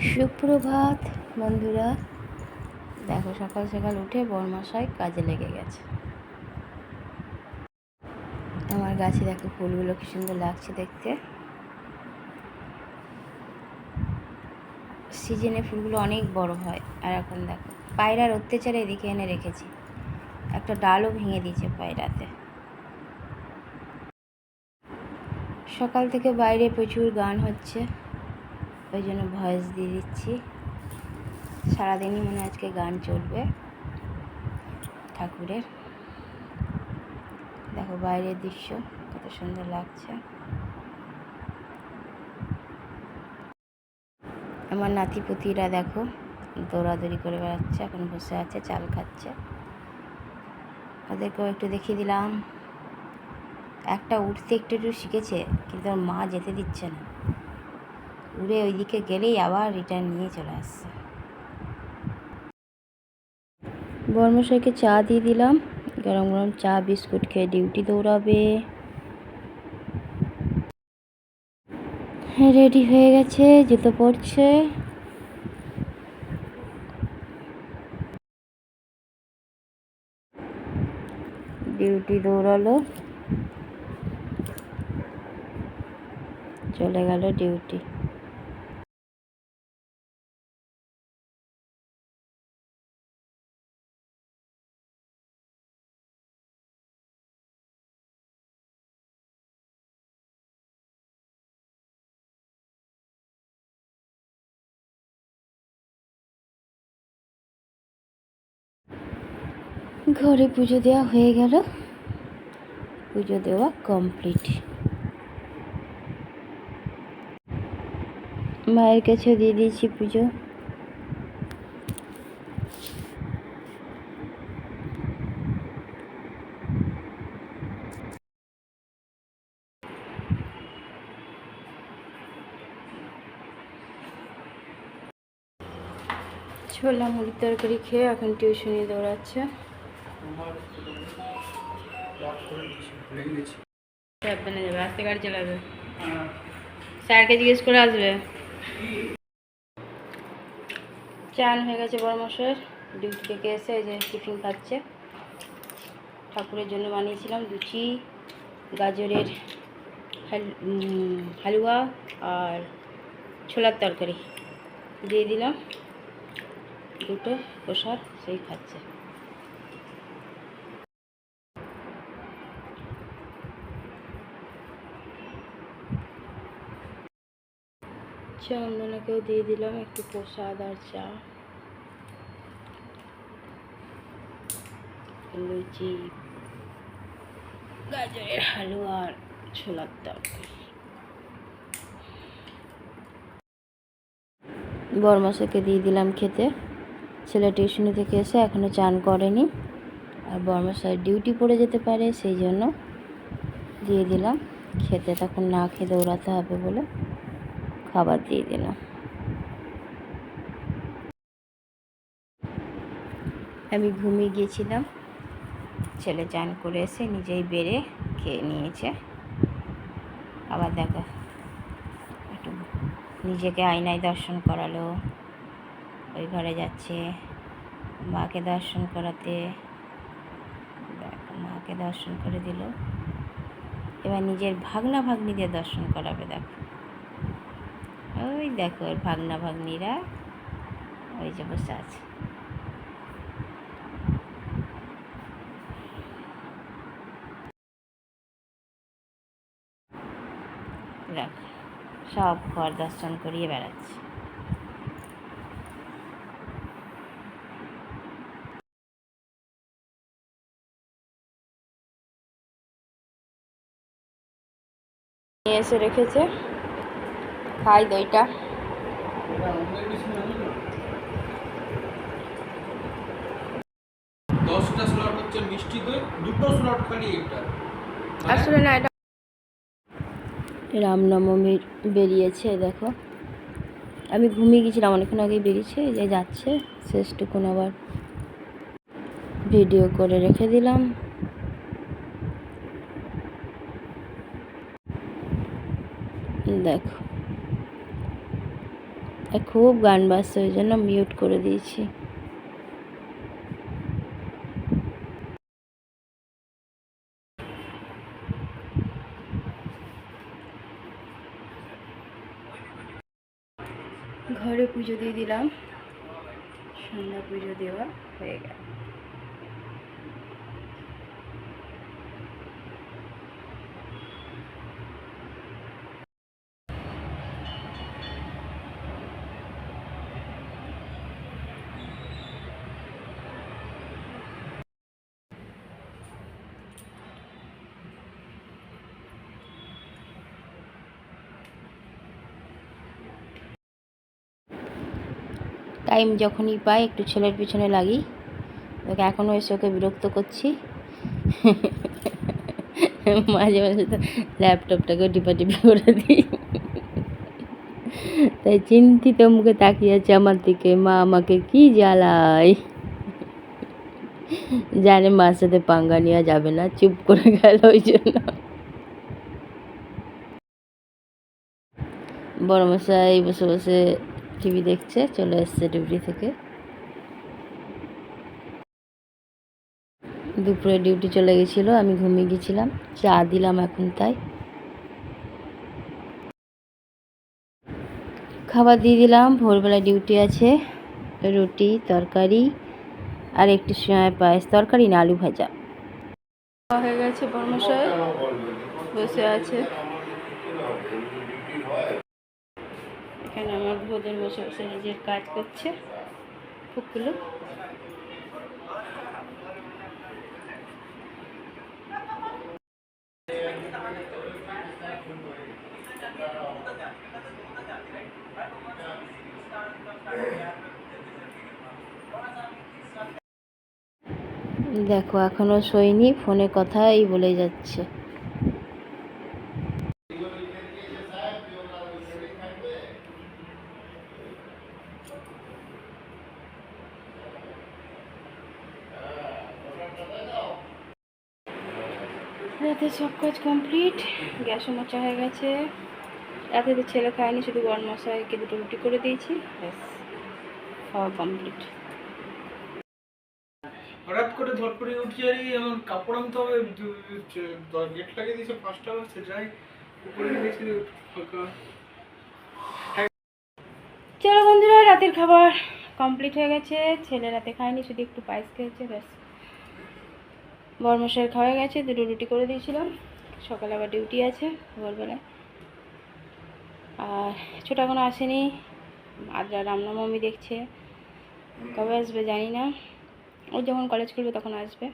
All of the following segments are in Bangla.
সুপ্রভাত বন্ধুরা। দেখো সকাল সকাল উঠে বরমশাই কাজে লেগে গেছে। আমার গাছে দেখো ফুলগুলো কি সুন্দর লাগছে দেখতে। সিজনে ফুলগুলো অনেক বড় হয়। আর এখন দেখো পায়রার অত্যাচারে এদিকে এনে রেখেছি, একটা ডালও ভেঙে দিয়েছে পায়রাতে। সকাল থেকে বাইরে প্রচুর গান হচ্ছে, ওই জন্য ভয়েস দিয়ে দিচ্ছি। সারাদিনই মনে আজকে গান চলবে ঠাকুরের। দেখো বাইরের দৃশ্য কত সুন্দর লাগছে। আমার নাতিপুতিরা দেখো দৌড়াদৌড়ি করে বেড়াচ্ছে, এখন বসে আছে চাল খাচ্ছে। ওদেরকেও একটু দেখিয়ে দিলাম। একটা উঠতে একটু একটু শিখেছে, কিন্তু ওর মা যেতে দিচ্ছে না। উড়ে ওইদিকে গেলেই আবার রিটার্ন নিয়ে চলে আসছে। বর্মশাইকে চা দিয়ে দিলাম, গরম গরম চা বিস্কুট খেয়ে ডিউটি দৌড়াবে। রেডি হয়ে গেছে, জুতো পরছে। ডিউটি দৌড়ালো, চলে গেল ডিউটি। ঘরে পুজো দেওয়া হয়ে গেল, পুজো দেওয়া কমপ্লিট। মায়ের কাছে দিয়ে দিয়েছি পুজো। ছোলা মুড়ির তরকারি খেয়ে এখন টিউশনি দৌড়াচ্ছে। সাবধানে যাবে, রাস্তায় গাড়ি চালাবে। স্যারকে জিজ্ঞেস করে আসবে। চান হয়ে গেছে বড়মশাইয়ের, ডিউটি থেকে এসে এই যে টিফিন খাচ্ছে। ঠাকুরের জন্য বানিয়েছিলাম লুচি, গাজরের হালুয়া আর ছোলার তরকারি দিয়ে দিলাম, দুটো প্রসাদ, সেই খাচ্ছে। চন্দনাকেও দিয়ে দিলাম একটু প্রসাদ আর চা। লুচি, গাজরের হালুয়া আর ছোলার তরকারি। বরমশাইকে দিয়ে দিলাম খেতে। ছেলে টিউশনি থেকে এসে এখনও চান করেনি, আর বরমশাই ডিউটি পড়ে যেতে পারে, সেই জন্য দিয়ে দিলাম খেতে। তখন না খেয়ে দৌড়াতে হবে বলে খাবার দিয়ে দিলাম। আমি ঘুমিয়ে গিয়েছিলাম, ছেলে চান করে এসে নিজেই বেড়ে খেয়ে নিয়েছে। আবার দেখো একটু নিজেকে আয়নায় দর্শন করালো, ওই ঘরে যাচ্ছে মাকে দর্শন করাতে। দেখো মাকে দর্শন করে দিল, এবার নিজের ভাগনা ভাগ্নিদের দর্শন করাবে। দেখো ওই দেখো ওর ভাগনা ভাগ্নিরা ওই যে বসে আছে। দেখো সব ঘর দর্শন করিয়ে বেড়াচ্ছে। নিয়ে এসে রেখেছে, খাই দইটা। আসলে না, এটা রামনবমীর বেরিয়েছে। দেখো আমি ঘুমিয়ে গেছিলাম, অনেকক্ষণ আগেই বেরিয়েছে, এই যে যাচ্ছে। শেষটুকুন আবার ভিডিও করে রেখে দিলাম। দেখো আর খুব গান বাজছে, ওই জন্য মিউট করে দিয়েছি। ঘরে পুজো দিয়ে দিলাম, সন্ধ্যা পুজো দেওয়া হয়ে গেল। টাইম যখনই পাই একটু ছেলের পিছনে লাগি, ওকে এখনও এসে ওকে বিরক্ত করছি। মাঝে মাঝে তো ল্যাপটপটাকে টিপাটিপি করে দিই, তাই চিন্তিত মুখে তাকিয়ে আছে আমার দিকে, মা আমাকে কি জ্বালায়। জানে মার সাথে পাঙ্গা নেওয়া যাবে না, চুপ করে গেল ওই জন্য। বড়মশাই বসে বসে টিভি দেখছে, চলে এসছে ডিউটি থেকে। দুপুরে ডিউটি চলে গেছিলো, আমি ঘুমিয়ে গেছিলাম, চা দিলাম এখন। তাই খাবার দিয়ে দিলাম। ভোরবেলা ডিউটি আছে, রুটি তরকারি আর একটু সময় পায়েস, তরকারি না আলু ভাজা হয়ে গেছে। বড়মশাই বসে আছে এখানে, আমার ভোদের বসে বসে নিজের কাজ করছে ফুকগুলো। দেখো এখনো শোয়নি, ফোনে কথাই বলে যাচ্ছে। রাতে সব কাজ কমপ্লিট, গ্যাসও মোছা হয়ে গেছে। রাতে তো ছেলে খায়নি, শুধু বড়মশাইকে দুটো রুটি করে দিয়েছি, ব্যাস খাওয়া কমপ্লিট। হঠাৎ করে ধর করে উঠি, আর আমার কাপড় আনতে হবে, গেট লাগিয়ে দিয়েছে 5টা বাজছে, যাই উপরে গেছি ফাঁকা। চলো বন্ধুরা, রাতের খাবার কমপ্লিট হয়ে গেছে। ছেলে রাতে খায়নি, শুধু একটু পায়েস খেয়েছে, ব্যাস। বড়মশাইয়ের খাওয়া গেছে, দুটো রুটি করে দিয়েছিলাম। সকালে আবার ডিউটি আছে ভোরবেলায়। আর ছোটো এখনো আসেনি, আজ রামনবমী দেখছে, কবে আসবে জানি না। ও যখন কলেজ করবে তখন আসবে।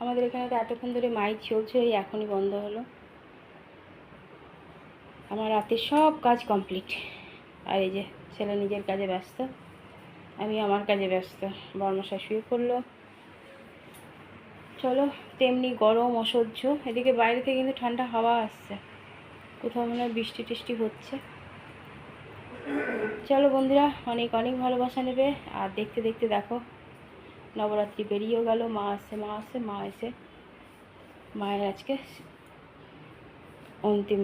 আমাদের এখানে তো এতক্ষণ ধরে মাইক চলছে, ওই এখনই বন্ধ হলো। আমার রাতের সব কাজ কমপ্লিট। আর এই যে ছেলে নিজের কাজে ব্যস্ত, আমি আমার কাজে ব্যস্ত। বড়মশাই শুয়ে পড়লো। চলো, তেমনি গরম অসহ্য। এদিকে বাইরে থেকে কিন্তু ঠান্ডা হাওয়া আসছে, কোথাও মনে হয় বৃষ্টি টিষ্টি হচ্ছে। চলো বন্ধুরা, অনেক অনেক ভালোবাসা নেবে। আর দেখতে দেখতে দেখো নবরাত্রি পেরিয়েও গেল। মা আসছে, মা আসছে, মা এসে মায়ের আজকে অন্তিম,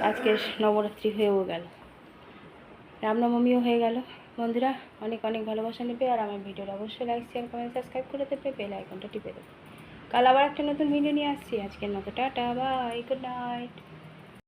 আজকে নবরাত্রি হয়েও গেল, রামনবমীও হয়ে গেল। বন্ধুরা অনেক অনেক ভালোবাসা নেবে, আর আমার ভিডিওটা অবশ্যই লাইক শেয়ার কমেন্ট সাবস্ক্রাইব করে দেবে, বেল আইকনটা টিপে দেবে। কাল আবার একটা নতুন ভিডিও নিয়ে আসছি। আজকের মতো টাটা, বাই, গুড নাইট।